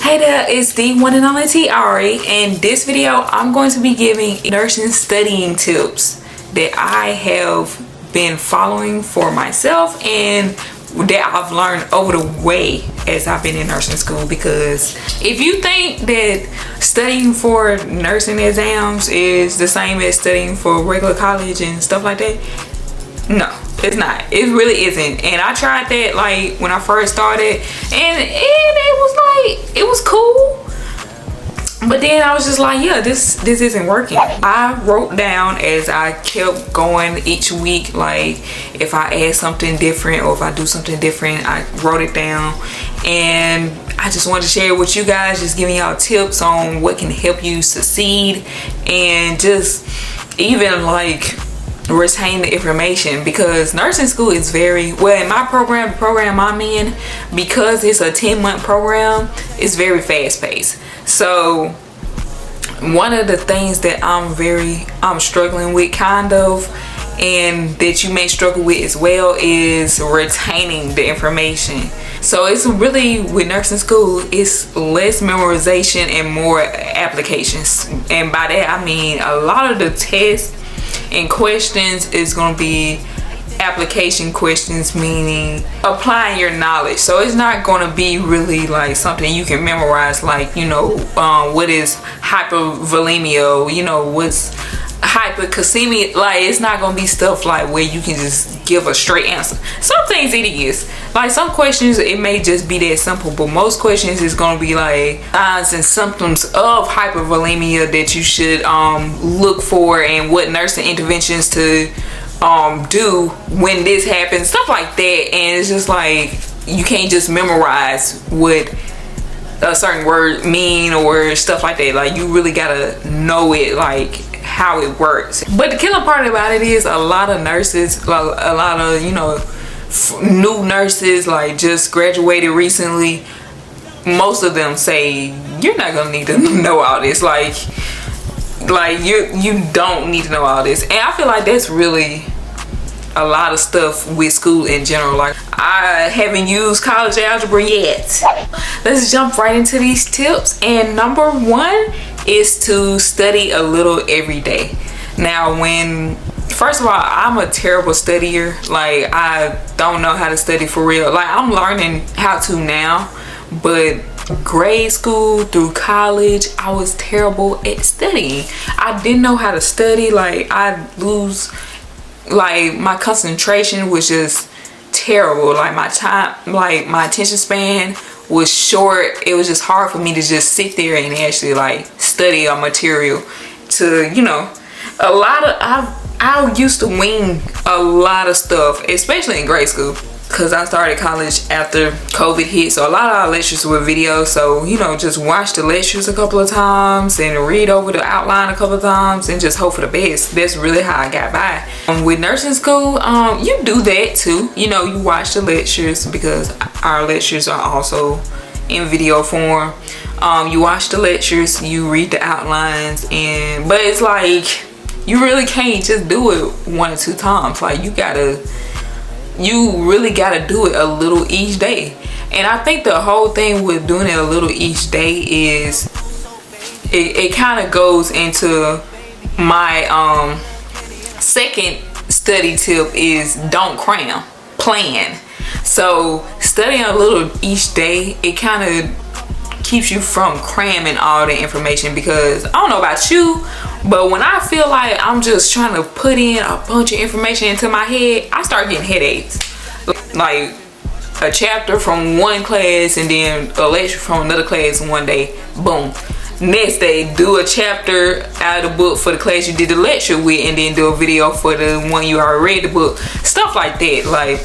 Hey there, it's the one and only Tiari. In this video, I'm going to be giving nursing studying tips that I have been following for myself and that I've learned over the way as I've been in nursing school. Because if you think that studying for nursing exams is the same as studying for regular college and stuff like that, no, it's not. It really isn't. And I tried that like when I first started, and it was cool, but then I was just like, yeah, this isn't working. I wrote down as I kept going each week, like if I add something different or if I do something different, I wrote it down. And I just wanted to share with you guys, just giving y'all tips on what can help you succeed and just even like retain the information, because nursing school is very well, in my program, the program I'm in, because it's a 10-month program, it's very fast-paced. So one of the things that I'm struggling with kind of, and that you may struggle with as well, is retaining the information. So it's really, with nursing school, it's less memorization and more applications. And by that I mean a lot of the tests and questions is going to be application questions, meaning applying your knowledge. So it's not going to be really like something you can memorize, like, you know, what is hypervolemia, you know, what's 𝗓𝐻𝐸𝐺. Like, it's not going to be stuff like where you can just give a straight answer. Some things it is, like some questions it may just be that simple, but most questions is going to be like signs and symptoms of hypervolemia that you should look for, and what nursing interventions to do when this happens, stuff like that. And it's just like, you can't just memorize what a certain word mean or stuff like that. Like, you really gotta know it, like how it works. But the killing part about it is a lot of nurses, a lot of, you know, new nurses, like just graduated recently, most of them say you're not gonna need to know all this. Like you don't need to know all this. And I feel like that's really a lot of stuff with school in general. Like, I haven't used college algebra yet. Let's jump right into these tips. And number one is to study a little every day. Now, first of all, I'm a terrible studier. Like, I don't know how to study for real. Like, I'm learning how to now, but grade school through college, I was terrible at studying. I didn't know how to study. Like, I'd lose, like, my concentration was just terrible. Like, my time, like my attention span was short. It was just hard for me to just sit there and actually like study a material. To, you know, a lot of, I used to wing a lot of stuff, especially in grade school, because I started college after COVID hit. So a lot of our lectures were video. So, you know, just watch the lectures a couple of times and read over the outline a couple of times and just hope for the best. That's really how I got by. With nursing school, you do that too. You know, you watch the lectures, because our lectures are also in video form. You watch the lectures, you read the outlines, but it's like, you really can't just do it 1 or 2 times. Like, you really gotta do it a little each day. And I think the whole thing with doing it a little each day is it kind of goes into my second study tip, is don't cram, plan. So studying a little each day, it kind of keeps you from cramming all the information. Because I don't know about you, but when I feel like I'm just trying to put in a bunch of information into my head, I start getting headaches. Like a chapter from one class and then a lecture from another class one day, boom. Next day, do a chapter out of the book for the class you did the lecture with, and then do a video for the one you already read the book. Stuff like that, like,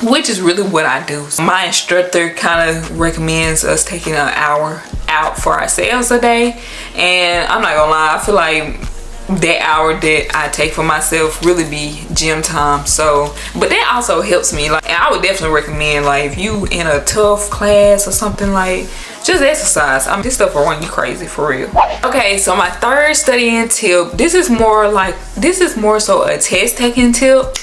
which is really what I do. My instructor kind of recommends us taking an hour out for ourselves a day, and I'm not gonna lie, I feel like that hour that I take for myself really be gym time. So, but that also helps me. Like, and I would definitely recommend, like, if you in a tough class or something, like, just exercise. I mean, this stuff will run you crazy for real. Okay, so my third studying tip, this is more so a test taking tip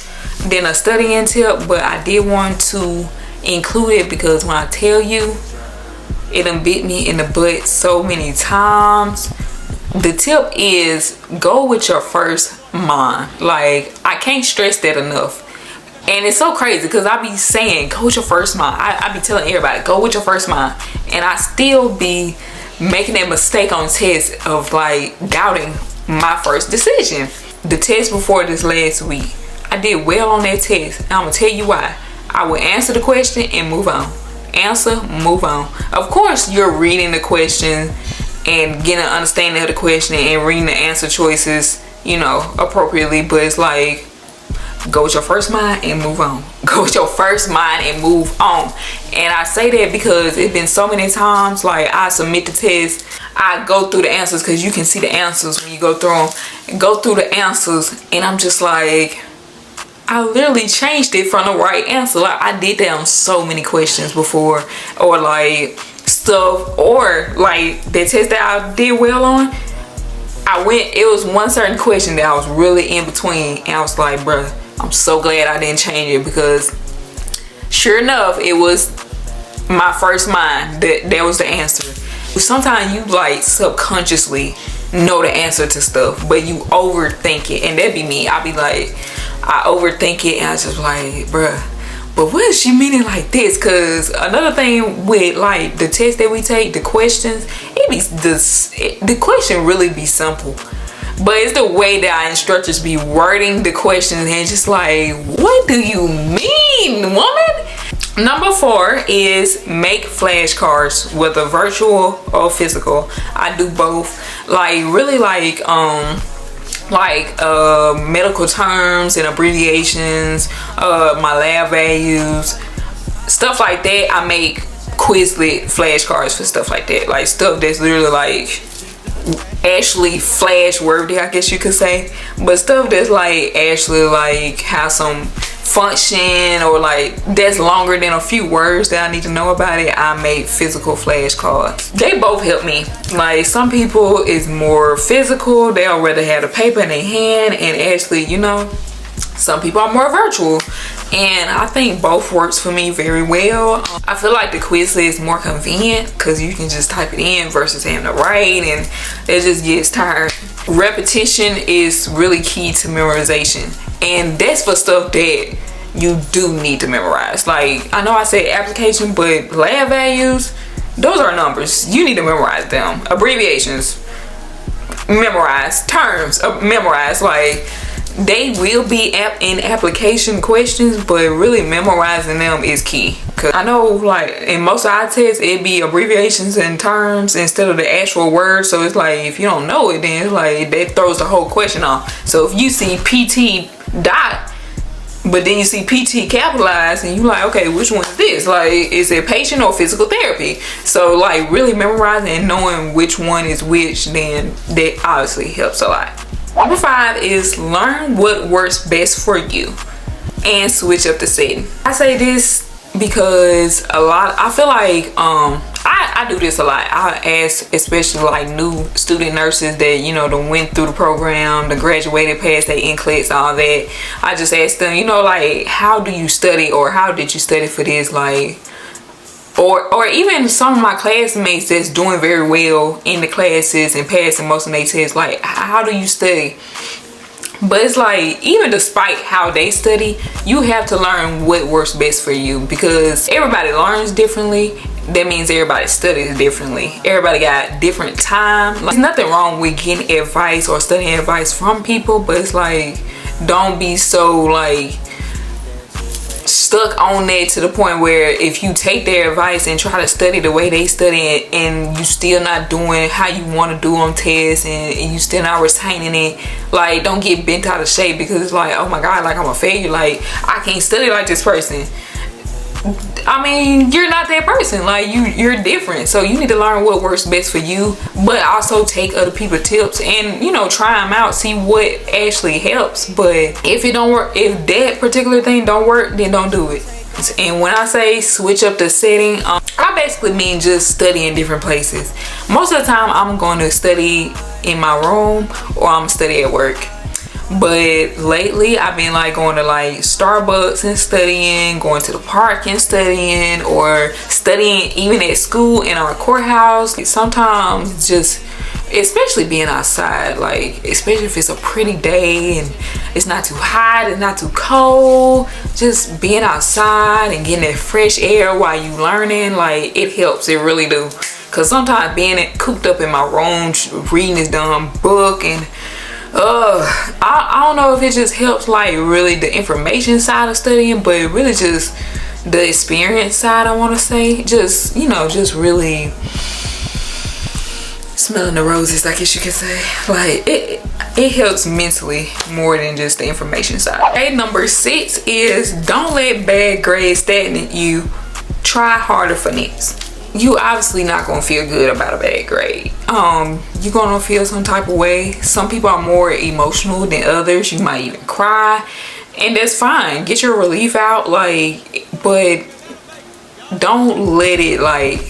than a studying tip, but I did want to include it because when I tell you, It done bit me in the butt so many times. The tip is go with your first mind. Like, I can't stress that enough. And it's so crazy because I be saying go with your first mind. I be telling everybody go with your first mind, and I still be making that mistake on tests of like doubting my first decision. The test before this last week, I did well on that test, and I'm gonna tell you why. I would answer the question and move on. Answer, move on. Of course, you're reading the question and getting an understanding of the question and reading the answer choices, you know, appropriately, but it's like go with your first mind and move on. Go with your first mind and move on. And I say that because it's been so many times, like, I submit the test, I go through the answers, because you can see the answers when you go through them, and go through the answers, and I'm just like, I literally changed it from the right answer. Like, I did that on so many questions before, or like stuff, or like the test that I did well on, it was one certain question that I was really in between, and I was like, bruh, I'm so glad I didn't change it, because sure enough, it was my first mind that was the answer. Sometimes you like subconsciously know the answer to stuff, but you overthink it, and that'd be me. I'd be like, I overthink it, and I just like, bruh, but what is she meaning like this? Because another thing with like the test that we take, the questions, the question really be simple, but it's the way that our instructors be wording the questions, and just like, what do you mean, woman? Number 4 is make flashcards, whether virtual or physical. I do both. Like, really like medical terms and abbreviations, my lab values, stuff like that. I make Quizlet flashcards for stuff like that, like stuff that's literally like actually flash worthy, I guess you could say, but stuff that's like actually like have some function, or like that's longer than a few words that I need to know about it. I make physical flashcards. They both help me. Like, some people is more physical, they'll rather have the paper in their hand, and actually, you know, some people are more virtual, and I think both works for me very well. I feel like the Quizlet is more convenient because you can just type it in versus having to write, and it just gets tired. Repetition is really key to memorization, and that's for stuff that you do need to memorize. Like, I know I said application, but lab values, those are numbers. You need to memorize them. Abbreviations, memorize. Terms, memorize. Like, they will be in application questions, but really memorizing them is key. Cause I know, like, in most of our tests, it'd be abbreviations and terms instead of the actual words. So it's like, if you don't know it, then it's like that throws the whole question off. So if you see PT dot, but then you see PT capitalized, and you like, okay, which one is this? Like, is it patient or physical therapy? So like, really memorizing and knowing which one is which, then that obviously helps a lot. Number 5 is learn what works best for you and switch up the setting. I say this because I feel like I do this a lot. I ask, especially like new student nurses that, you know, that went through the program, that graduated past their NCLEX, all that. I just ask them, you know, like, how do you study, or how did you study for this? Like, or even some of my classmates that's doing very well in the classes and passing most of their tests, like, how do you study? But it's like, even despite how they study, you have to learn what works best for you, because everybody learns differently. That means everybody studies differently. Everybody got different time. Like, there's nothing wrong with getting advice or studying advice from people, but it's like, don't be so like stuck on that to the point where if you take their advice and try to study the way they study it, and you still not doing how you want to do on tests, and you still not retaining it, like, don't get bent out of shape because it's like, oh my god, like, I'm a failure, like, I can't study like this person. I mean, you're not that person. Like, you're different, so you need to learn what works best for you, but also take other people's tips and, you know, try them out, see what actually helps. But if it don't work, if that particular thing don't work, then don't do it. And when I say switch up the setting, I basically mean just study in different places. Most of the time I'm going to study in my room, or I'm study at work. But lately I've been like going to like Starbucks and studying, going to the park and studying, or studying even at school in our courthouse. Sometimes just, especially being outside, like especially if it's a pretty day and it's not too hot, it's not too cold, just being outside and getting that fresh air while you learning, like it helps. It really do. Cause sometimes being cooped up in my room reading this dumb book, and I don't know if it just helps like really the information side of studying, but really just the experience side, I want to say. Just, you know, just really smelling the roses, I guess you could say. Like it helps mentally more than just the information side. Okay, number 6 is don't let bad grades stagnate you. Try harder for next. You obviously not gonna feel good about a bad grade. You're gonna feel some type of way. Some people are more emotional than others. You might even cry, and that's fine. Get your relief out, like, but don't let it like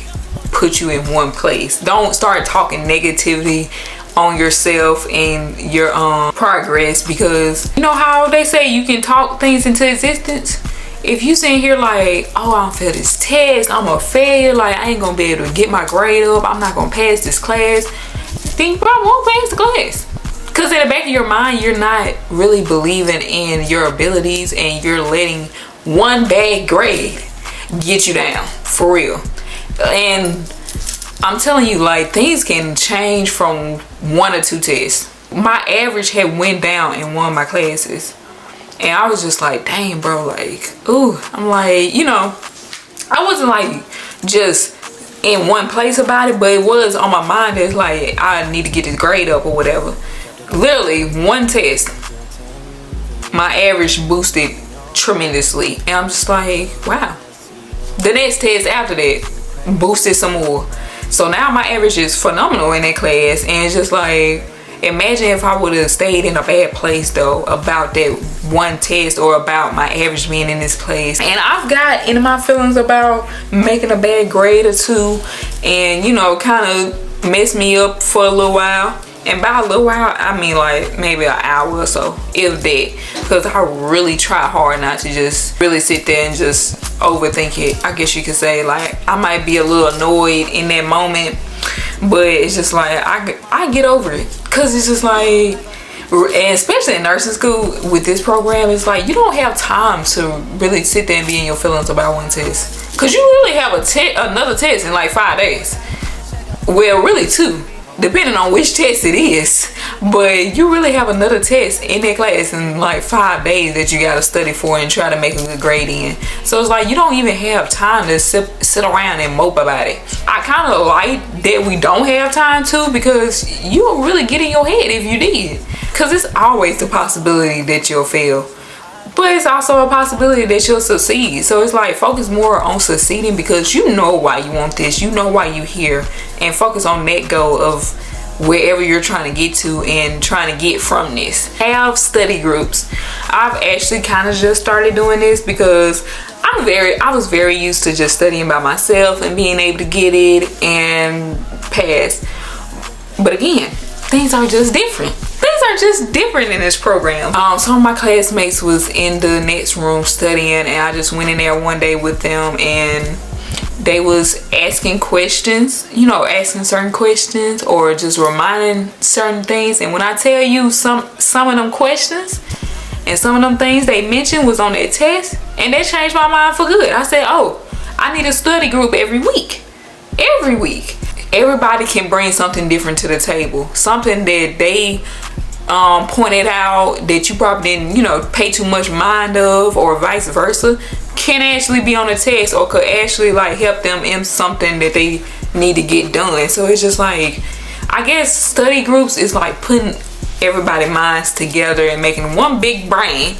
put you in one place. Don't start talking negativity on yourself and your progress, because you know how they say you can talk things into existence. If you sitting here like, oh, I don't fail this test, I'm gonna fail, like I ain't gonna be able to get my grade up, I'm not gonna pass this class, then you probably won't pass the class. Because in the back of your mind, you're not really believing in your abilities, and you're letting one bad grade get you down, for real. And I'm telling you, like, things can change from 1 or 2 tests. My average had went down in one of my classes. And I was just like, dang, bro, like, ooh. I'm like, you know, I wasn't like just in one place about it, but it was on my mind. It's like, I need to get this grade up or whatever. Literally, one test, my average boosted tremendously. And I'm just like, wow. The next test after that boosted some more. So now my average is phenomenal in that class. And it's just like, imagine if I would have stayed in a bad place though about that one test, or about my average being in this place. And I've got into my feelings about making a bad grade or 2, and you know, kind of messed me up for a little while. And by a little while, I mean like maybe an hour or so, if that. Because I really try hard not to just really sit there and just overthink it, I guess you could say. Like, I might be a little annoyed in that moment, but it's just like I get over it. Because it's just like, and especially in nursing school with this program, it's like you don't have time to really sit there and be in your feelings about one test. Because you really have another test in like 5 days. Well, really 2, depending on which test it is. But you really have another test in that class in like 5 days that you got to study for and try to make a good grade in. So it's like you don't even have time to sit around and mope about it. I kind of like that we don't have time to, because you'll really get in your head if you did. Because it's always the possibility that you'll fail, but it's also a possibility that you'll succeed. So it's like, focus more on succeeding, because you know why you want this, you know why you're here, and focus on that goal of wherever you're trying to get to and trying to get from this. Have study groups. I've actually kind of just started doing this because I was very used to just studying by myself and being able to get it and pass. But again, things are just different. Things are just different in this program. Some of my classmates was in the next room studying, and I just went in there one day with them, and they was asking questions, you know, asking certain questions or just reminding certain things. And when I tell you some of them questions and some of them things they mentioned was on that test, and that changed my mind for good. I said, oh, I need a study group every week. Every week. Everybody can bring something different to the table. Something that they pointed out that you probably didn't, you know, pay too much mind of, or vice versa, can actually be on a test, or could actually like help them in something that they need to get done. So it's just like, I guess study groups is like putting everybody's minds together and making one big brain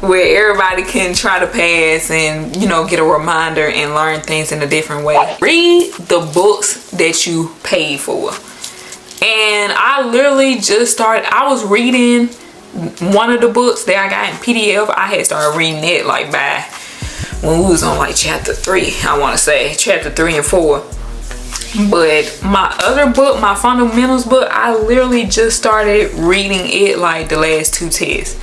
where everybody can try to pass and, you know, get a reminder and learn things in a different way. Read the books that you paid for. And I literally just started, I was reading one of the books that I got in PDF. I had started reading it like by when we was on like chapter 3, I want to say chapter 3 and 4. But my other book, my fundamentals book, I literally just started reading it like the last 2 tests.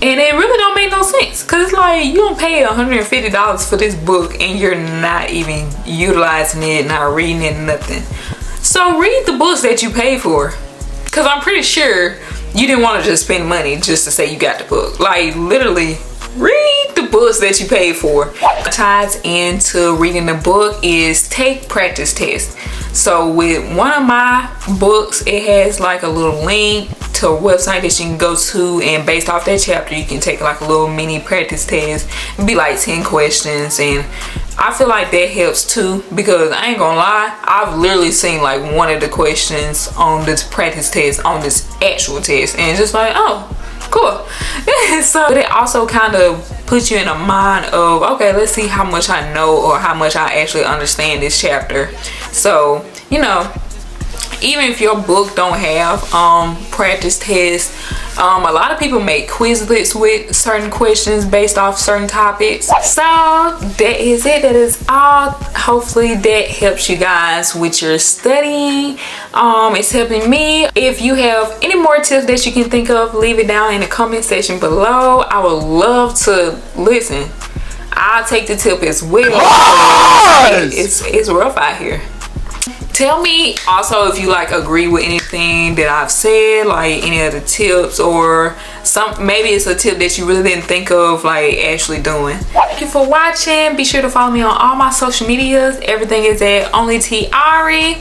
And it really don't make no sense, because it's like you don't pay $150 for this book and you're not even utilizing it, not reading it, nothing. So read the books that you pay for, because I'm pretty sure you didn't want to just spend money just to say you got the book. Like, literally read the books that you paid for. What ties into reading the book is take practice tests. So with one of my books, it has like a little link to a website that you can go to, and based off that chapter you can take like a little mini practice test. It'd be like 10 questions, and I feel like that helps too, because I ain't gonna lie, I've literally seen like one of the questions on this practice test on this actual test, and just like, oh, cool. So it also kind of puts you in a mind of, okay, let's see how much I know or how much I actually understand this chapter. So, you know, even if your book don't have practice tests, a lot of people make Quizlets with certain questions based off certain topics. So that is it. That is all. Hopefully that helps you guys with your studying. It's helping me. If you have any more tips that you can think of, leave it down in the comment section below. I would love to listen. I'll take the tip as well. It's rough out here. Tell me also if you like agree with anything that I've said, like any of the tips, or maybe it's a tip that you really didn't think of like actually doing. Thank you for watching. Be sure to follow me on all my social medias. Everything is at Onlytiari,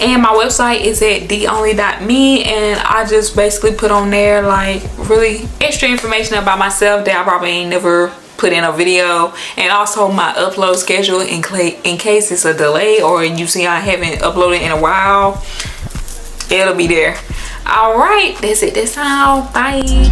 and my website is at 𝗏𝗏𝗽 and I just basically put on there like really extra information about myself that I probably ain't never put in a video, and also my upload schedule in case it's a delay or you see I haven't uploaded in a while, it'll be there. All right, that's it. That's all. Bye.